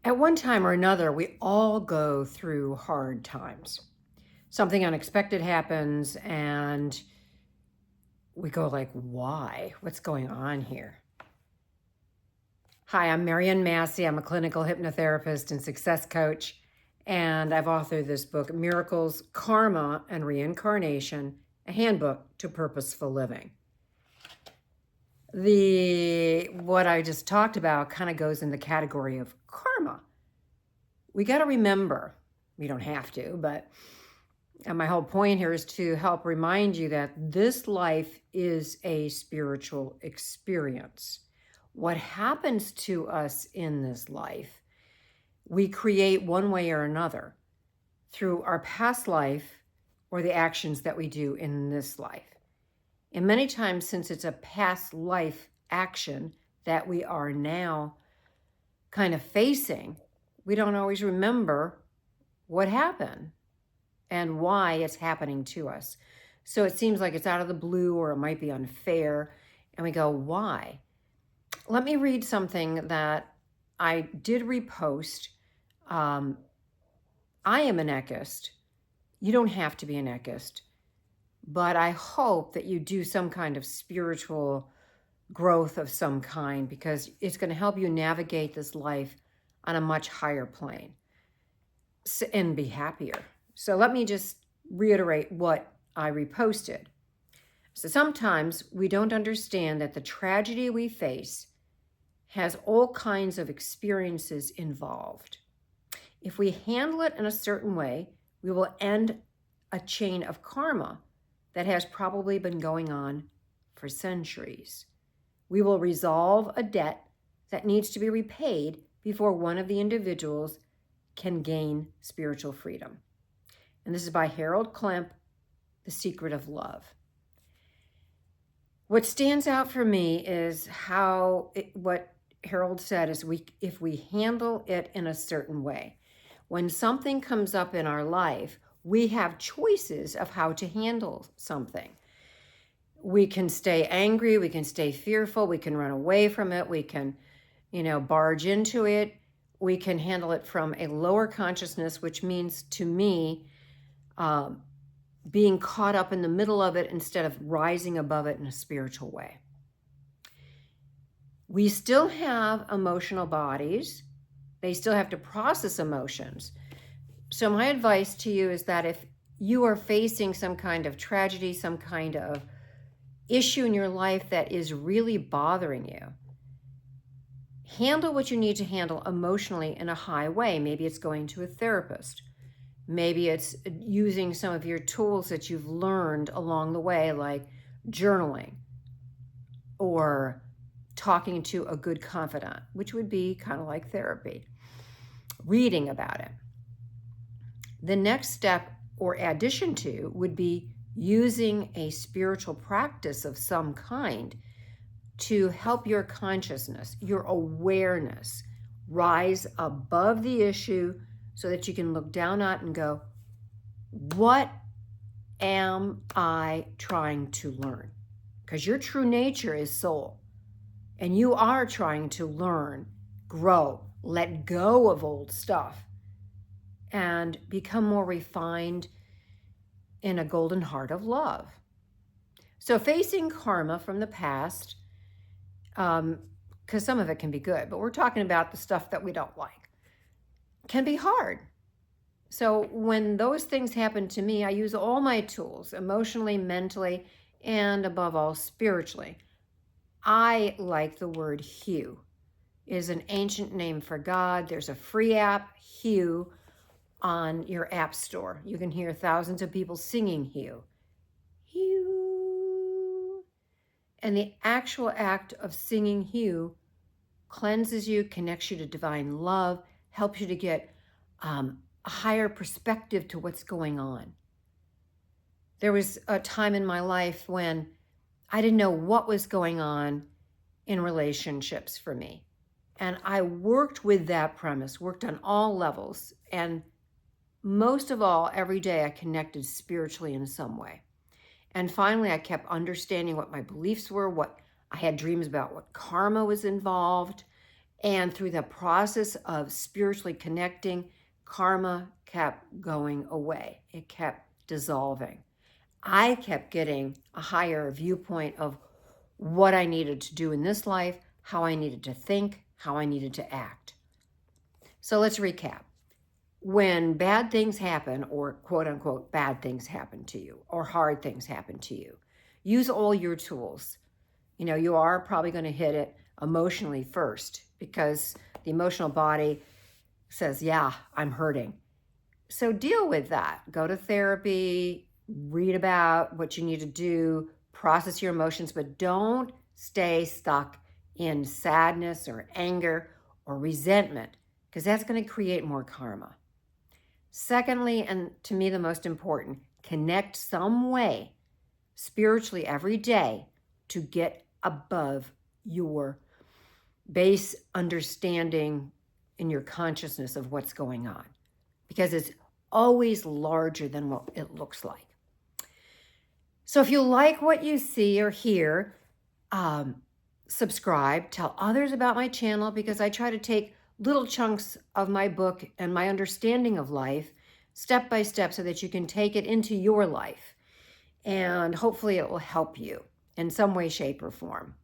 At one time or another, we all go through hard times. Something unexpected happens and we go like, why? What's going on here? Hi, I'm Marianne Massey. I'm a clinical hypnotherapist and success coach, and I've authored this book, Miracles, Karma, and Reincarnation, a handbook to purposeful living. What I just talked about kind of goes in the category of karma. We got to remember, we don't have to, but and my whole point here is to help remind you that this life is a spiritual experience. What happens to us in this life, we create one way or another through our past life or the actions that we do in this life. And many times, since it's a past life action that we are now kind of facing, we don't always remember what happened and why it's happening to us. So it seems like it's out of the blue or it might be unfair. And we go, why? Let me read something that I did repost. I am an ekist. You don't have to be an ekist, but I hope that you do some kind of spiritual growth of some kind, because it's going to help you navigate this life on a much higher plane and be happier. So let me just reiterate what I reposted. So sometimes we don't understand that the tragedy we face has all kinds of experiences involved. If we handle it in a certain way, we will end a chain of karma that has probably been going on for centuries. We will resolve a debt that needs to be repaid before one of the individuals can gain spiritual freedom. And this is by Harold Klemp, The Secret of Love. What stands out for me is what Harold said is if we handle it in a certain way. When something comes up in our life, we have choices of how to handle something. We can stay angry, we can stay fearful, we can run away from it, we can, barge into it. We can handle it from a lower consciousness, which means to me, being caught up in the middle of it instead of rising above it in a spiritual way. We still have emotional bodies. They still have to process emotions. So my advice to you is that if you are facing some kind of tragedy, some kind of issue in your life that is really bothering you, handle what you need to handle emotionally in a high way. Maybe it's going to a therapist. Maybe it's using some of your tools that you've learned along the way, like journaling or talking to a good confidant, which would be kind of like therapy, reading about it. The next step or addition to would be using a spiritual practice of some kind to help your consciousness, your awareness, rise above the issue so that you can look down at it and go, what am I trying to learn? Because your true nature is soul. And you are trying to learn, grow, let go of old stuff, and become more refined in a golden heart of love. So facing karma from the past, because some of it can be good, but we're talking about the stuff that we don't like, can be hard. So when those things happen to me, I use all my tools, emotionally, mentally, and above all, spiritually. I like the word Hue. It is an ancient name for God. There's a free app, Hue, on your app store. You can hear thousands of people singing Hue. Hue. And the actual act of singing Hue cleanses you, connects you to divine love, helps you to get a higher perspective to what's going on. There was a time in my life when I didn't know what was going on in relationships for me. And I worked with that premise, worked on all levels. And most of all, every day I connected spiritually in some way. And finally, I kept understanding what my beliefs were, what I had dreams about, what karma was involved. And through the process of spiritually connecting, karma kept going away. It kept dissolving. I kept getting a higher viewpoint of what I needed to do in this life, how I needed to think, how I needed to act. So let's recap. When bad things happen, or quote unquote bad things happen to you, or hard things happen to you, use all your tools. You know, you are probably going to hit it emotionally first because the emotional body says, yeah, I'm hurting. So deal with that. Go to therapy, read about what you need to do, process your emotions, but don't stay stuck in sadness or anger or resentment because that's going to create more karma. Secondly, and to me the most important, connect some way spiritually every day to get above your base understanding in your consciousness of what's going on, because it's always larger than what it looks like. So if you like what you see or hear, subscribe, tell others about my channel, because I try to take little chunks of my book and my understanding of life step by step so that you can take it into your life. And hopefully it will help you in some way, shape, or form.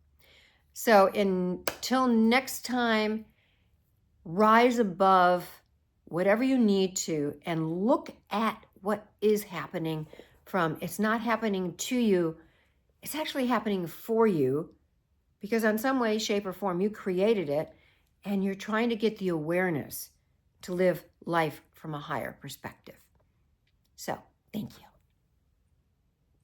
So until next time, rise above whatever you need to and look at what is happening from it's not happening to you, it's actually happening for you, because in some way, shape, or form, you created it, and you're trying to get the awareness to live life from a higher perspective. So, thank you.